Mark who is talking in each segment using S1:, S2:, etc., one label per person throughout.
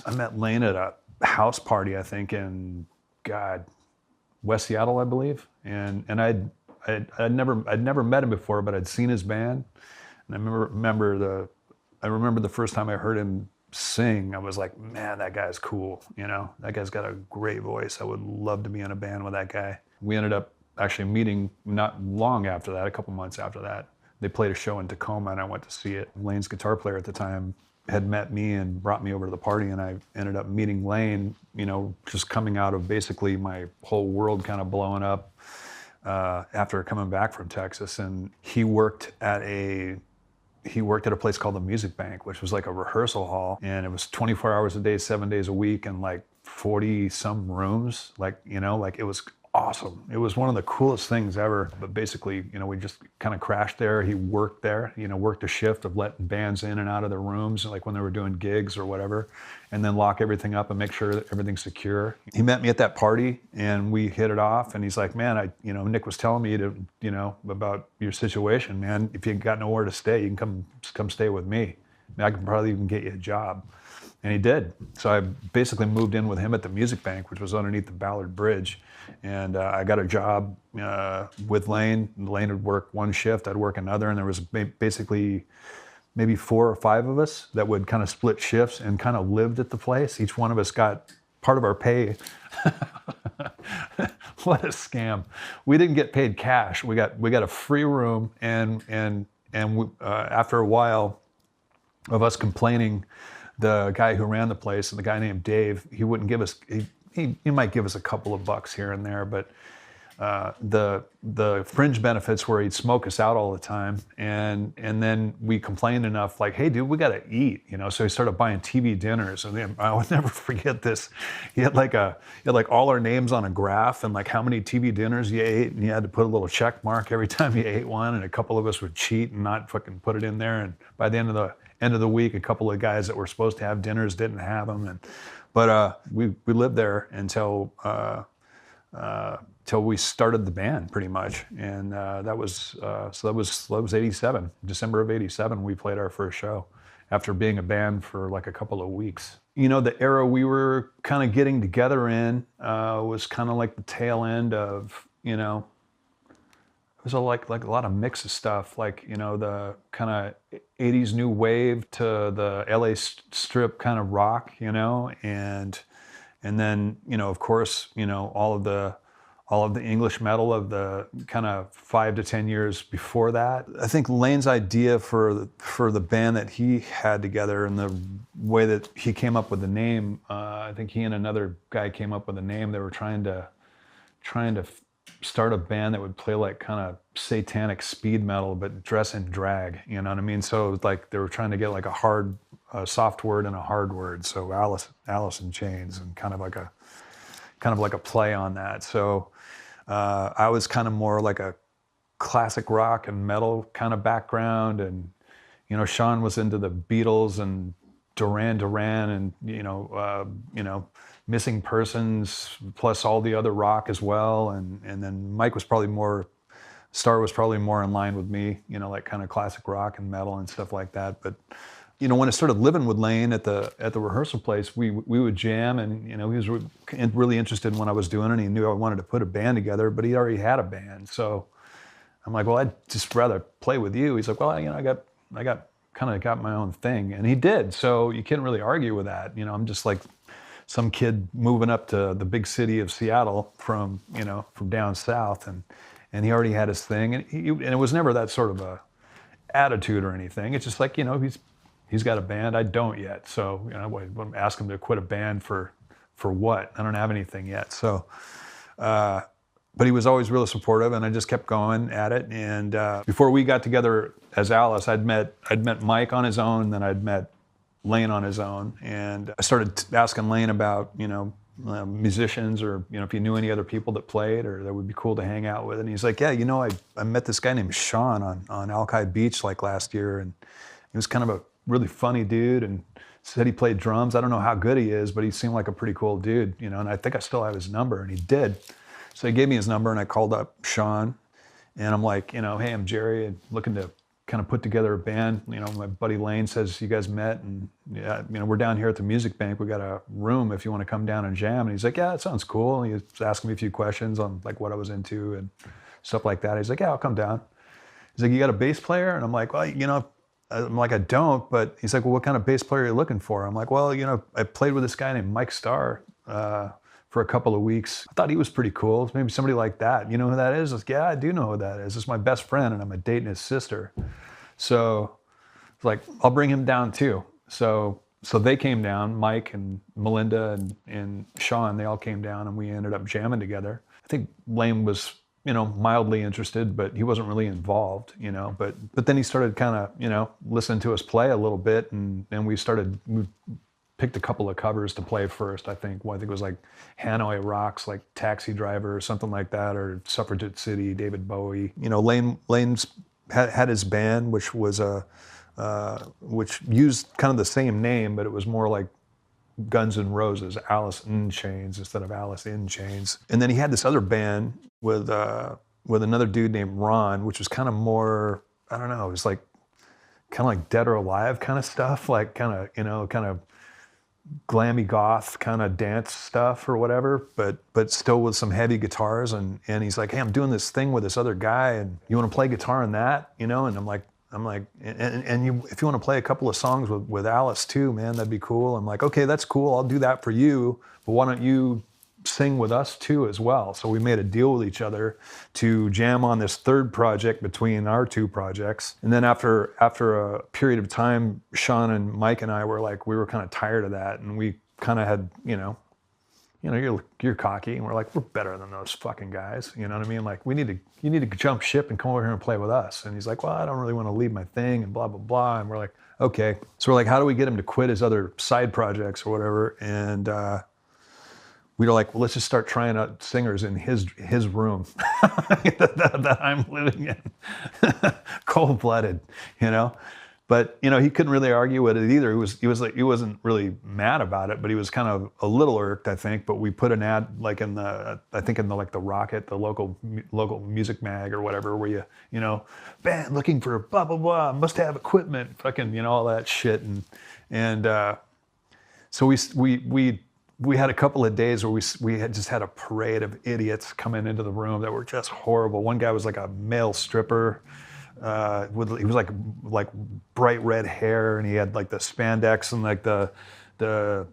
S1: I met Lane at a house party, I think, in West Seattle, I believe. And I'd never met him before, but I'd seen his band. And I remember the first time I heard him sing, I was like, man, that guy's cool. You know, that guy's got a great voice. I would love to be in a band with that guy. We ended up actually meeting not long after that, a couple months after that. They played a show in Tacoma and I went to see it. Lane's guitar player at the time had met me and brought me over to the party, and I ended up meeting Lane, you know, just coming out of basically my whole world kind of blowing up after coming back from Texas. And he worked at a place called the Music Bank, which was like a rehearsal hall, and it was 24 hours a day, 7 days a week, and like 40 some rooms. Like, you know, like it was awesome. It was one of the coolest things ever. But basically, you know, we just kind of crashed there. He worked there, you know, worked a shift of letting bands in and out of their rooms, like when they were doing gigs or whatever, and then lock everything up and make sure that everything's secure. He met me at that party and we hit it off, and he's like, man, Nick was telling me to, you know, about your situation, man. If you got nowhere to stay, you can come stay with me. I can probably even get you a job. And he did. So I basically moved in with him at the Music Bank, which was underneath the Ballard Bridge. And I got a job with Lane. Lane would work one shift, I'd work another. And there was basically maybe 4 or 5 of us that would kind of split shifts and kind of lived at the place. Each one of us got part of our pay. What a scam. We didn't get paid cash. We got a free room. And after a while of us complaining, the guy who ran the place, and the guy named Dave, he wouldn't give us, he might give us a couple of bucks here and there, but the fringe benefits were he'd smoke us out all the time, and then we complained enough, like, hey dude, we gotta eat, you know. So he started buying TV dinners, and I would never forget this. He had like all our names on a graph and like how many TV dinners you ate, and you had to put a little check mark every time you ate one, and a couple of us would cheat and not fucking put it in there, and by the end of the week, a couple of guys that were supposed to have dinners didn't have them, but we lived there until we started the band, pretty much, and that was 87, December of '87. We played our first show after being a band for like a couple of weeks. You know, the era we were kind of getting together in was kind of like the tail end of, you know. It was like a lot of mix of stuff, like, you know, the kind of 80s new wave to the LA strip kind of rock, you know, and then, you know, of course, you know, all of the English metal of the kind of 5 to 10 years before that. I think Lane's idea for the band that he had together and the way that he came up with the name, I think he and another guy came up with a name. They were trying to start a band that would play like kind of satanic speed metal, but dress in drag, you know what I mean? So it was like they were trying to get like a soft word and a hard word. So Alice in Chains, and kind of like a play on that. So I was kind of more like a classic rock and metal kind of background, and you know, Sean was into the Beatles and Duran and you know, Missing Persons, plus all the other rock as well, and then Mike was probably more in line with me, you know, like kind of classic rock and metal and stuff like that. But you know, when I started living with Lane at the rehearsal place, we would jam, and you know, he was really interested in what I was doing, and he knew I wanted to put a band together, but he already had a band. So I'm like, well, I'd just rather play with you. He's like, well, you know, I got my own thing, and he did. So you can't really argue with that. You know, I'm just like some kid moving up to the big city of Seattle from down south, and he already had his thing, and it was never that sort of a attitude or anything. It's just like, you know, he's got a band, I don't yet, so you know, I wouldn't ask him to quit a band for what? I don't have anything yet. So, but he was always really supportive, and I just kept going at it. And before we got together as Alice, I'd met Mike on his own, and then I'd met Lane on his own, and I started asking Lane about, you know, musicians, or you know, if he knew any other people that played or that would be cool to hang out with. And he's like, yeah, you know, I met this guy named Sean on Alki Beach like last year, and he was kind of a really funny dude, and said he played drums. I don't know how good he is, but he seemed like a pretty cool dude, you know, and I think I still have his number, and he did. So he gave me his number, and I called up Sean, and I'm like, you know, hey, I'm Jerry, I'm looking to kind of put together a band. You know, my buddy Lane says, you guys met, and yeah, you know, we're down here at the Music Bank. We got a room if you want to come down and jam. And he's like, yeah, that sounds cool. And he was asking me a few questions on like what I was into and stuff like that. He's like, yeah, I'll come down. He's like, you got a bass player? And I'm like, well, you know, I'm like, I don't. But he's like, well, what kind of bass player are you looking for? I'm like, well, you know, I played with this guy named Mike Starr for a couple of weeks. I thought he was pretty cool. Maybe somebody like that. You know who that is? I was like, yeah, I do know who that is. It's my best friend, and I'm dating his sister. So it's like, I'll bring him down too. So they came down, Mike and Melinda and Sean, they all came down, and we ended up jamming together. I think Lane was, you know, mildly interested, but he wasn't really involved, you know. But then he started kind of, you know, listening to us play a little bit, and we picked a couple of covers to play first, I think. Well, I think it was like Hanoi Rocks, like Taxi Driver or something like that, or Suffragette City, David Bowie. You know, Lane's had his band, which was which used kind of the same name, but it was more like Guns N' Roses, Alice in Chains instead of Alice in Chains. And then he had this other band with another dude named Ron, which was kind of more, I don't know, it was like kind of like Dead or Alive kind of stuff, like kind of, you know, kind of glammy goth kind of dance stuff or whatever, but still with some heavy guitars. And he's like, hey, I'm doing this thing with this other guy, and you want to play guitar in that, you know? And I'm like, and you, if you want to play a couple of songs with Alice too, man, that'd be cool. I'm like, okay, that's cool. I'll do that for you, but why don't you sing with us too as well? So we made a deal with each other to jam on this third project between our two projects. And then after a period of time, Sean and Mike and I were like, we were kind of tired of that, and we kind of had, you know, you're cocky, and we're like, we're better than those fucking guys. You know what I mean? Like, you need to jump ship and come over here and play with us. And he's like, well, I don't really want to leave my thing and blah, blah, blah. And we're like, okay. So we're like, how do we get him to quit his other side projects or whatever? And we were like, well, let's just start trying out singers in his room that I'm living in. Cold-blooded, you know? But, you know, he couldn't really argue with it either. He wasn't really mad about it, but he was kind of a little irked, I think. But we put an ad like in the Rocket, the local music mag or whatever, where you know, band looking for blah blah blah, must have equipment, fucking, you know, all that shit. And so we had a couple of days where we had just had a parade of idiots coming into the room that were just horrible. One guy was like a male stripper. He was like bright red hair, and he had like the spandex and like the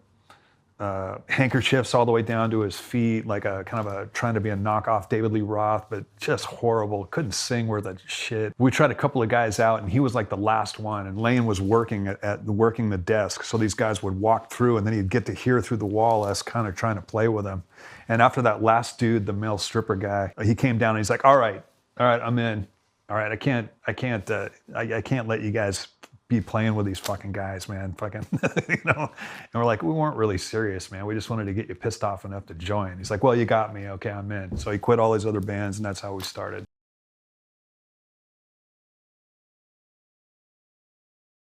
S1: handkerchiefs all the way down to his feet, like a kind of trying to be a knockoff David Lee Roth, but just horrible. Couldn't sing worth a shit. We tried a couple of guys out, and he was like the last one, and Lane was working working the desk, so these guys would walk through, and then he'd get to hear through the wall us kind of trying to play with him. And after that last dude, the male stripper guy, he came down and he's like, all right, I'm in. All right, I can't let you guys be playing with these fucking guys, man. Fucking, you know. And we're like, we weren't really serious, man. We just wanted to get you pissed off enough to join. He's like, well, you got me. Okay, I'm in. So he quit all his other bands, and that's how we started.